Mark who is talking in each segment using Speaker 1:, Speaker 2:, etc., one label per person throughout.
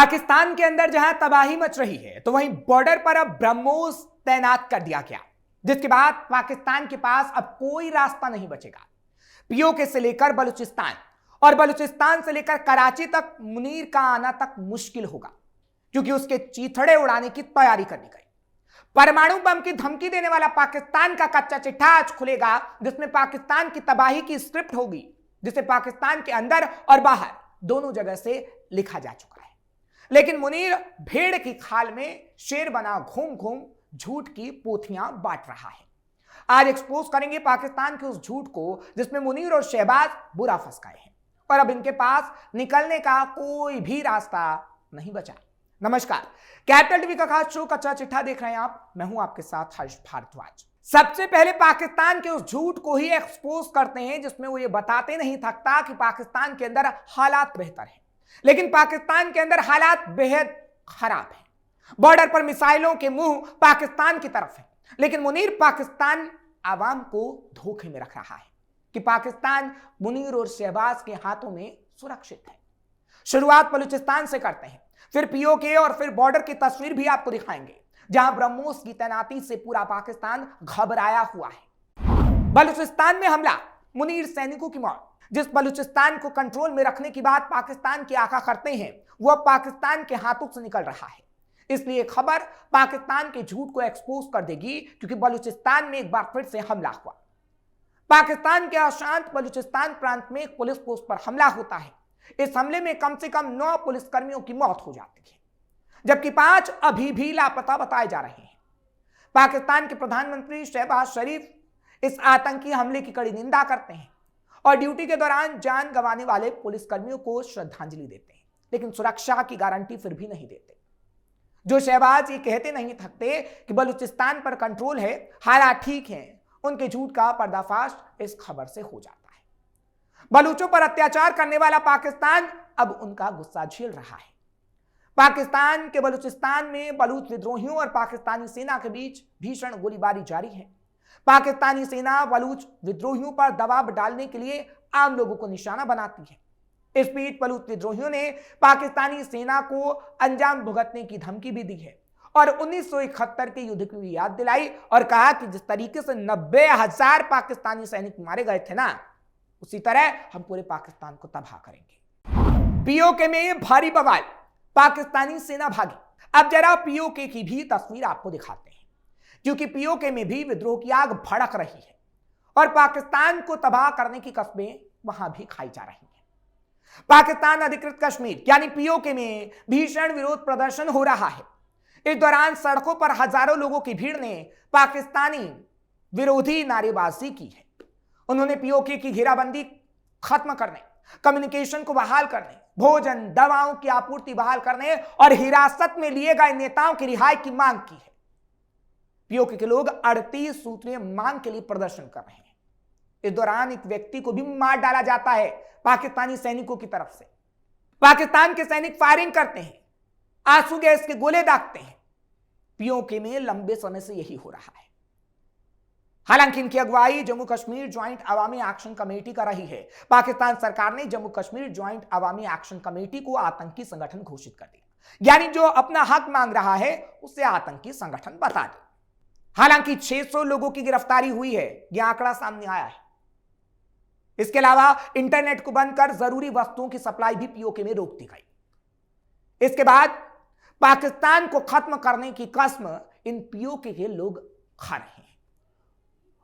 Speaker 1: पाकिस्तान के अंदर जहां तबाही मच रही है तो वहीं बॉर्डर पर अब ब्रह्मोस तैनात कर दिया गया, जिसके बाद पाकिस्तान के पास अब कोई रास्ता नहीं बचेगा। पीओके से लेकर बलूचिस्तान और बलूचिस्तान से लेकर कराची तक मुनीर का आना तक मुश्किल होगा, क्योंकि उसके चीथड़े उड़ाने की तैयारी कर ली गई। परमाणु बम की धमकी देने वाला पाकिस्तान का कच्चा चिट्ठा आज खुलेगा, जिसमें पाकिस्तान की तबाही की स्क्रिप्ट होगी, जिसे पाकिस्तान के अंदर और बाहर दोनों जगह से लिखा जा चुका है। लेकिन मुनीर भेड़ की खाल में शेर बना घूम घूम झूठ की पोथियां बांट रहा है। आज एक्सपोज करेंगे पाकिस्तान के उस झूठ को जिसमें मुनीर और शहबाज बुरा फंस गए हैं और अब इनके पास निकलने का कोई भी रास्ता नहीं बचा। नमस्कार, कैपिटल टीवी का खास शो कच्चा चिट्ठा देख रहे हैं आप। मैं हूं आपके साथ हर्ष भारद्वाज। सबसे पहले पाकिस्तान के उस झूठ को ही एक्सपोज करते हैं जिसमें वो ये बताते नहीं थकता कि पाकिस्तान के अंदर हालात बेहतर हैं, लेकिन पाकिस्तान के अंदर हालात बेहद खराब हैं। बॉर्डर पर मिसाइलों के मुंह पाकिस्तान की तरफ है, लेकिन मुनीर पाकिस्तान आवाम को धोखे में रख रहा है कि पाकिस्तान मुनीर और शहबाज के हाथों में सुरक्षित है। शुरुआत बलूचिस्तान से करते हैं, फिर पीओके और फिर बॉर्डर की तस्वीर भी आपको दिखाएंगे, जहां ब्रह्मोस की तैनाती से पूरा पाकिस्तान घबराया हुआ है। बलूचिस्तान में हमला, मुनीर सैनिकों की मौत। जिस बलूचिस्तान को कंट्रोल में रखने की बात पाकिस्तान की आका करते हैं, वो पाकिस्तान के हाथों से निकल रहा है। इसलिए खबर पाकिस्तान के झूठ को एक्सपोज कर देगी, क्योंकि बलूचिस्तान में एक बार फिर से हमला हुआ। पाकिस्तान के अशांत बलूचिस्तान प्रांत में एक पुलिस पोस्ट पर हमला होता है। इस हमले में कम से कम 9 पुलिसकर्मियों की मौत हो जाती है, जबकि 5 अभी भी लापता बताए जा रहे हैं। पाकिस्तान के प्रधानमंत्री शहबाज शरीफ इस आतंकी हमले की कड़ी निंदा करते हैं और ड्यूटी के दौरान जान गंवाने वाले पुलिसकर्मियों को श्रद्धांजलि देते हैं, लेकिन सुरक्षा की गारंटी फिर भी नहीं देते। जो शहबाज ये कहते नहीं थकते कि बलूचिस्तान पर कंट्रोल है, हालात ठीक हैं, उनके झूठ का पर्दाफाश इस खबर से हो जाता है। बलूचों पर अत्याचार करने वाला पाकिस्तान अब उनका गुस्सा झेल रहा है। पाकिस्तान के बलूचिस्तान में बलूच विद्रोहियों और पाकिस्तानी सेना के बीच भीषण गोलीबारी जारी है। पाकिस्तानी सेना बलूच विद्रोहियों पर दबाव डालने के लिए आम लोगों को निशाना बनाती है। इस बीच बलूच विद्रोहियों ने पाकिस्तानी सेना को अंजाम भुगतने की धमकी भी दी है और 1971 के युद्ध की याद दिलाई और कहा कि जिस तरीके से 90,000 पाकिस्तानी सैनिक मारे गए थे ना, उसी तरह हम पूरे पाकिस्तान को तबाह करेंगे। पीओके में भारी बवाल, पाकिस्तानी सेना भागी। अब जरा पीओके की भी तस्वीर आपको दिखाते हैं, क्योंकि पीओके में भी विद्रोह की आग भड़क रही है और पाकिस्तान को तबाह करने की कस्में वहां भी खाई जा रही हैं। पाकिस्तान अधिकृत कश्मीर यानी पीओके में भीषण विरोध प्रदर्शन हो रहा है। इस दौरान सड़कों पर हजारों लोगों की भीड़ ने पाकिस्तानी विरोधी नारेबाजी की है। उन्होंने पीओके की घेराबंदी खत्म करने, कम्युनिकेशन को बहाल करने, भोजन दवाओं की आपूर्ति बहाल करने और हिरासत में लिए गए नेताओं की रिहाई की मांग की है। पीओके के लोग 38 सूत्रीय मांग के लिए प्रदर्शन कर रहे हैं। इस दौरान एक व्यक्ति को भी मार डाला जाता है पाकिस्तानी सैनिकों की तरफ से। पाकिस्तान के सैनिक फायरिंग करते हैं, आंसू गैस के गोले दागते हैं। पीओके में लंबे समय से यही हो रहा है। हालांकि इनकी अगुवाई जम्मू कश्मीर ज्वाइंट अवामी एक्शन कमेटी कर रही है। पाकिस्तान सरकार ने जम्मू कश्मीर ज्वाइंट अवामी एक्शन कमेटी को आतंकी संगठन घोषित कर दिया, यानी जो अपना हक मांग रहा है उसे आतंकी संगठन बता दे। हालांकि 600 लोगों की गिरफ्तारी हुई है, यह आंकड़ा सामने आया है। इसके अलावा इंटरनेट को बंद कर जरूरी वस्तुओं की सप्लाई भी पीओके में रोक दी गई। इसके बाद पाकिस्तान को खत्म करने की कसम इन पीओके के लोग खा रहे हैं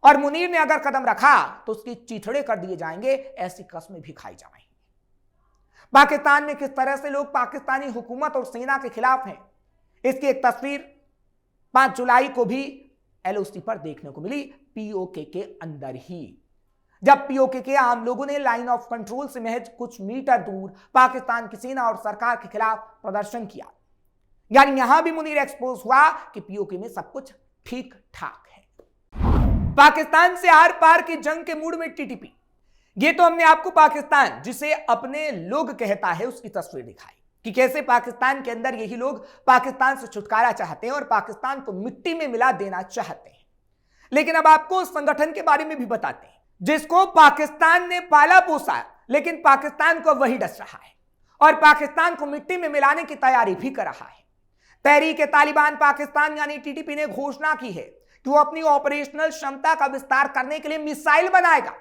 Speaker 1: और मुनीर ने अगर कदम रखा तो उसकी चीथड़े कर दिए जाएंगे, ऐसी कस्में भी खाई जा रही हैं। पाकिस्तान में किस तरह से लोग पाकिस्तानी हुकूमत और सेना के खिलाफ हैं, इसकी एक तस्वीर 5 जुलाई को भी एलओसी पर देखने को मिली, पीओके के अंदर ही, जब पीओके के आम लोगों ने लाइन ऑफ कंट्रोल से महज कुछ मीटर दूर पाकिस्तान की सेना और सरकार के खिलाफ प्रदर्शन किया। यानी यहां भी मुनीर एक्सपोज हुआ कि पीओके में सब कुछ ठीक ठाक है। पाकिस्तान से आर पार की जंग के मूड में टीटीपी। ये तो हमने आपको पाकिस्तान, जिसे अपने लोग कहता है, उसकी तस्वीर दिखाई कि कैसे पाकिस्तान के अंदर यही लोग पाकिस्तान से छुटकारा चाहते हैं और पाकिस्तान को मिट्टी में मिला देना चाहते हैं। लेकिन अब आपको उस संगठन के बारे में भी बताते हैं जिसको पाकिस्तान ने पाला पोसा, लेकिन पाकिस्तान को वही डस रहा है और पाकिस्तान को मिट्टी में मिलाने की तैयारी भी कर रहा है। तहरीक-ए-तालिबान पाकिस्तान यानी टीटीपी ने घोषणा की है कि वो अपनी ऑपरेशनल क्षमता का विस्तार करने के लिए मिसाइल बनाएगा।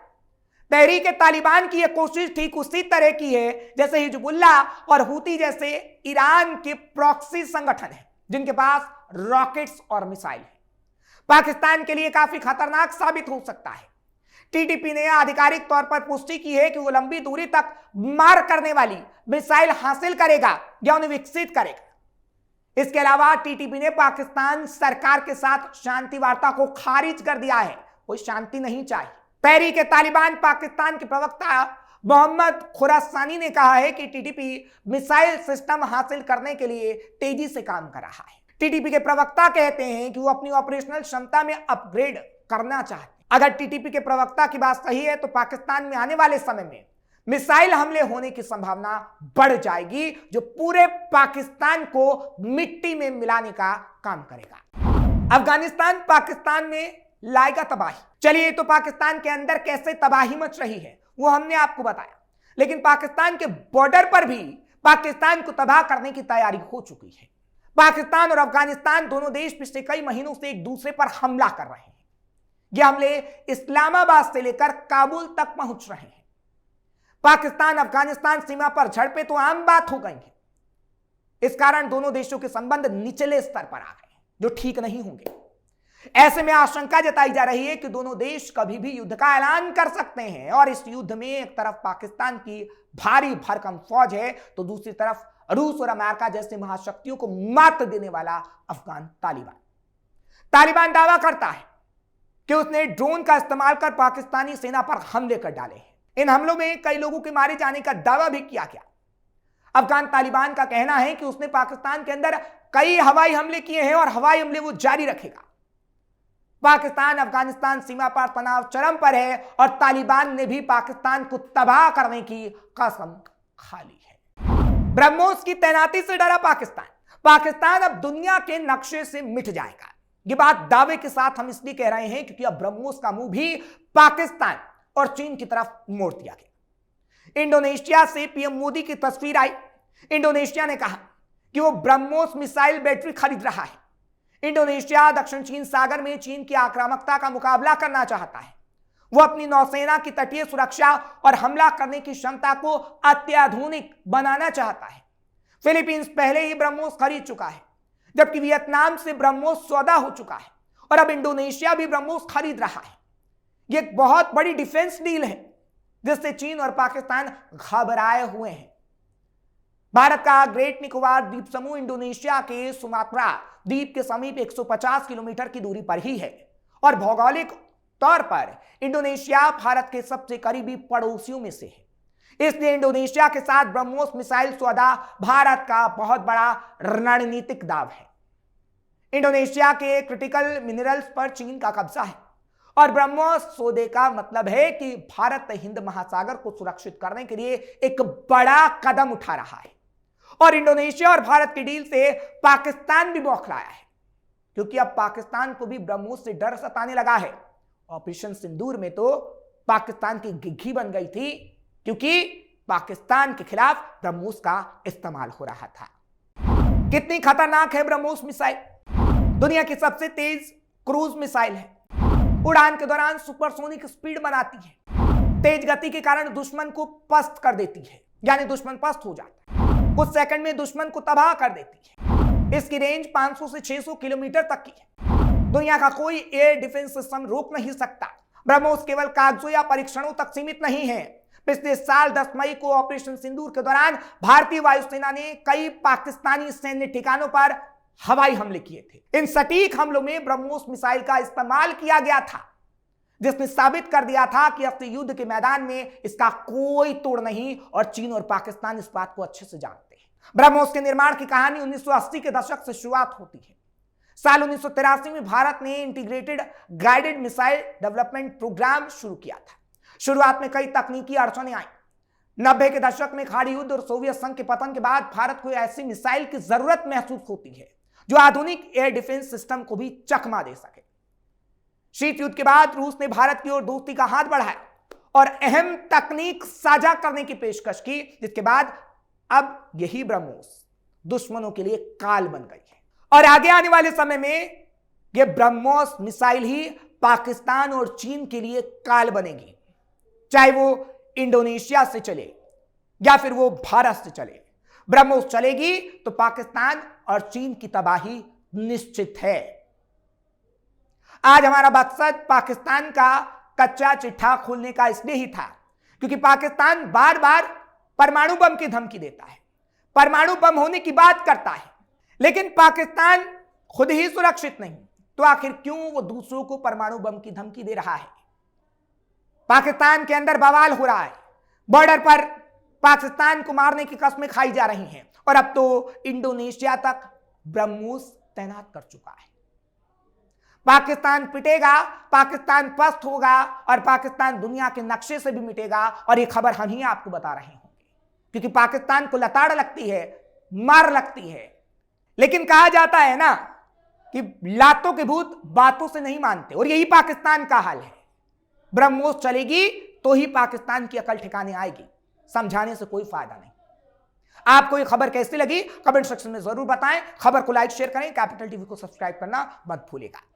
Speaker 1: तहरीक-ए-तालिबान की यह कोशिश ठीक उसी तरह की है जैसे हिजबुल्लाह और हूती जैसे ईरान के प्रॉक्सी संगठन हैं जिनके पास रॉकेट्स और मिसाइल है। पाकिस्तान के लिए काफी खतरनाक साबित हो सकता है। टीटीपी ने आधिकारिक तौर पर पुष्टि की है कि वो लंबी दूरी तक मार करने वाली मिसाइल हासिल करेगा या उन्हें विकसित करेगा। इसके अलावा टीटीपी ने पाकिस्तान सरकार के साथ शांति वार्ता को खारिज कर दिया है। कोई शांति नहीं चाहिए। तहरीक-ए-तालिबान पाकिस्तान के प्रवक्ता मोहम्मद खुरासानी ने कहा है कि टीटीपी मिसाइल सिस्टम हासिल करने के लिए तेजी से काम कर रहा है। टीटीपी के प्रवक्ता कहते हैं कि वो अपनी ऑपरेशनल क्षमता में अपग्रेड करना चाहते हैं। अगर टीटीपी के प्रवक्ता की बात सही है तो पाकिस्तान में आने वाले समय में मिसाइल हमले होने की संभावना बढ़ जाएगी जो पूरे पाकिस्तान को मिट्टी में मिलाने का काम करेगा। अफगानिस्तान पाकिस्तान में लाएगा तबाही। चलिए, तो पाकिस्तान के अंदर कैसे तबाही मच रही है वो हमने आपको बताया, लेकिन पाकिस्तान के बॉर्डर पर भी पाकिस्तान को तबाह करने की तैयारी हो चुकी है। पाकिस्तान और अफगानिस्तान दोनों देश पिछले कई महीनों से एक दूसरे पर हमला कर रहे हैं। ये हमले इस्लामाबाद से लेकर काबुल तक पहुंच रहे हैं। पाकिस्तान अफगानिस्तान सीमा पर झड़पें तो आम बात हो गई हैं। इस कारण दोनों देशों के संबंध निचले स्तर पर आ गए हैं जो ठीक नहीं होंगे। ऐसे में आशंका जताई जा रही है कि दोनों देश कभी भी युद्ध का ऐलान कर सकते हैं और इस युद्ध में एक तरफ पाकिस्तान की भारी भरकम फौज है तो दूसरी तरफ रूस और अमेरिका जैसी महाशक्तियों को मात देने वाला अफगान तालिबान दावा करता है कि उसने ड्रोन का इस्तेमाल कर पाकिस्तानी सेना पर हमले कर डाले हैं। इन हमलों में कई लोगों के मारे जाने का दावा भी किया गया। अफगान तालिबान का कहना है कि उसने पाकिस्तान के अंदर कई हवाई हमले किए हैं और हवाई हमले वो जारी रखेगा। पाकिस्तान अफगानिस्तान सीमा पर तनाव चरम पर है और तालिबान ने भी पाकिस्तान को तबाह करने की कसम खा ली है। ब्रह्मोस की तैनाती से डरा पाकिस्तान अब दुनिया के नक्शे से मिट जाएगा। ये बात दावे के साथ हम इसलिए कह रहे हैं क्योंकि अब ब्रह्मोस का मुंह भी पाकिस्तान और चीन की तरफ मोड़ दिया गया। इंडोनेशिया से पीएम मोदी की तस्वीर आई। इंडोनेशिया ने कहा कि वो ब्रह्मोस मिसाइल बैटरी खरीद रहा है। इंडोनेशिया दक्षिण चीन सागर में चीन की आक्रामकता का मुकाबला करना चाहता है। वो अपनी नौसेना की तटीय सुरक्षा और हमला करने की क्षमता को अत्याधुनिक बनाना चाहता है। फिलीपींस पहले ही ब्रह्मोस खरीद चुका है, जबकि वियतनाम से ब्रह्मोस सौदा हो चुका है और अब इंडोनेशिया भी ब्रह्मोस खरीद रहा है। यह एक बहुत बड़ी डिफेंस डील है जिससे चीन और पाकिस्तान घबराए हुए हैं। भारत का ग्रेट निकोबार द्वीप समूह इंडोनेशिया के सुमात्रा द्वीप के समीप 150 किलोमीटर की दूरी पर ही है और भौगोलिक तौर पर इंडोनेशिया भारत के सबसे करीबी पड़ोसियों में से है। इसलिए इंडोनेशिया के साथ ब्रह्मोस मिसाइल सौदा भारत का बहुत बड़ा रणनीतिक दाव है। इंडोनेशिया के क्रिटिकल मिनरल्स पर चीन का कब्जा है और ब्रह्मोस सौदे का मतलब है कि भारत हिंद महासागर को सुरक्षित करने के लिए एक बड़ा कदम उठा रहा है और इंडोनेशिया और भारत की डील से पाकिस्तान भी बौखलाया है क्योंकि अब पाकिस्तान को भी ब्रह्मोस से डर सताने लगा है। ऑपरेशन सिंदूर में तो पाकिस्तान की घिघी बन गई थी क्योंकि पाकिस्तान के खिलाफ ब्रह्मोस का इस्तेमाल हो रहा था। कितनी खतरनाक है ब्रह्मोस मिसाइल? दुनिया की सबसे तेज क्रूज मिसाइल है। उड़ान के दौरान सुपरसोनिक स्पीड बनाती है। तेज गति के कारण दुश्मन को पस्त कर देती है, यानी दुश्मन पस्त हो जाता है। कुछ सेकंड में दुश्मन को तबाह कर देती है। इसकी रेंज 500 से 600 किलोमीटर तक की है। दुनिया का कोई एयर डिफेंस सिस्टम रोक नहीं सकता। ब्रह्मोस केवल कागजों या परीक्षणों तक सीमित नहीं है। पिछले साल 10 मई को ऑपरेशन सिंदूर के दौरान भारतीय वायुसेना ने कई पाकिस्तानी सैन्य ठिकानों पर हवाई हमले किए थे। इन सटीक हमलों में ब्रह्मोस मिसाइल का इस्तेमाल किया गया था, जिसने साबित कर दिया था कि असली युद्ध के मैदान में इसका कोई तोड़ नहीं और चीन और पाकिस्तान इस बात को अच्छे से जानते हैं। ब्रह्मोस के निर्माण की कहानी 1980 के दशक से शुरुआत होती है। साल 1983 में भारत ने integrated guided missile development programme शुरू किया था। शुरुआत में कई तकनीकी अड़चनें आई। 90 के दशक में खाड़ी युद्ध और सोवियत संघ के पतन के बाद भारत को ऐसी मिसाइल की जरूरत महसूस होती है जो आधुनिक एयर डिफेंस सिस्टम को भी चकमा दे सके। शीत युद्ध के बाद रूस ने भारत की ओर दोस्ती का हाथ बढ़ाया और अहम तकनीक साझा करने की पेशकश की, जिसके बाद अब यही ब्रह्मोस दुश्मनों के लिए काल बन गई है और आगे आने वाले समय में यह ब्रह्मोस मिसाइल ही पाकिस्तान और चीन के लिए काल बनेगी, चाहे वो इंडोनेशिया से चले या फिर वो भारत से चले। ब्रह्मोस चलेगी तो पाकिस्तान और चीन की तबाही निश्चित है। आज हमारा मकसद पाकिस्तान का कच्चा चिट्ठा खोलने का इसलिए ही था क्योंकि पाकिस्तान बार बार परमाणु बम की धमकी देता है, परमाणु बम होने की बात करता है, लेकिन पाकिस्तान खुद ही सुरक्षित नहीं, तो आखिर क्यों वो दूसरों को परमाणु बम की धमकी दे रहा है? पाकिस्तान के अंदर बवाल हो रहा है, बॉर्डर पर पाकिस्तान को मारने की कस्में खाई जा रही हैं और अब तो इंडोनेशिया तक ब्रह्मोस तैनात कर चुका है। पाकिस्तान पिटेगा, पाकिस्तान पस्त होगा और पाकिस्तान दुनिया के नक्शे से भी मिटेगा और ये खबर हम ही आपको बता रहे होंगे क्योंकि पाकिस्तान को लताड़ लगती है, मार लगती है। लेकिन कहा जाता है ना कि लातों के भूत बातों से नहीं मानते और यही पाकिस्तान का हाल है। ब्रह्मोस चलेगी तो ही पाकिस्तान की अकल ठिकाने आएगी, समझाने से कोई फायदा नहीं। आपको ये खबर कैसी लगी कमेंट सेक्शन में जरूर बताएं। खबर को लाइक शेयर करें, कैपिटल टीवी को सब्सक्राइब करना मत भूलिएगा।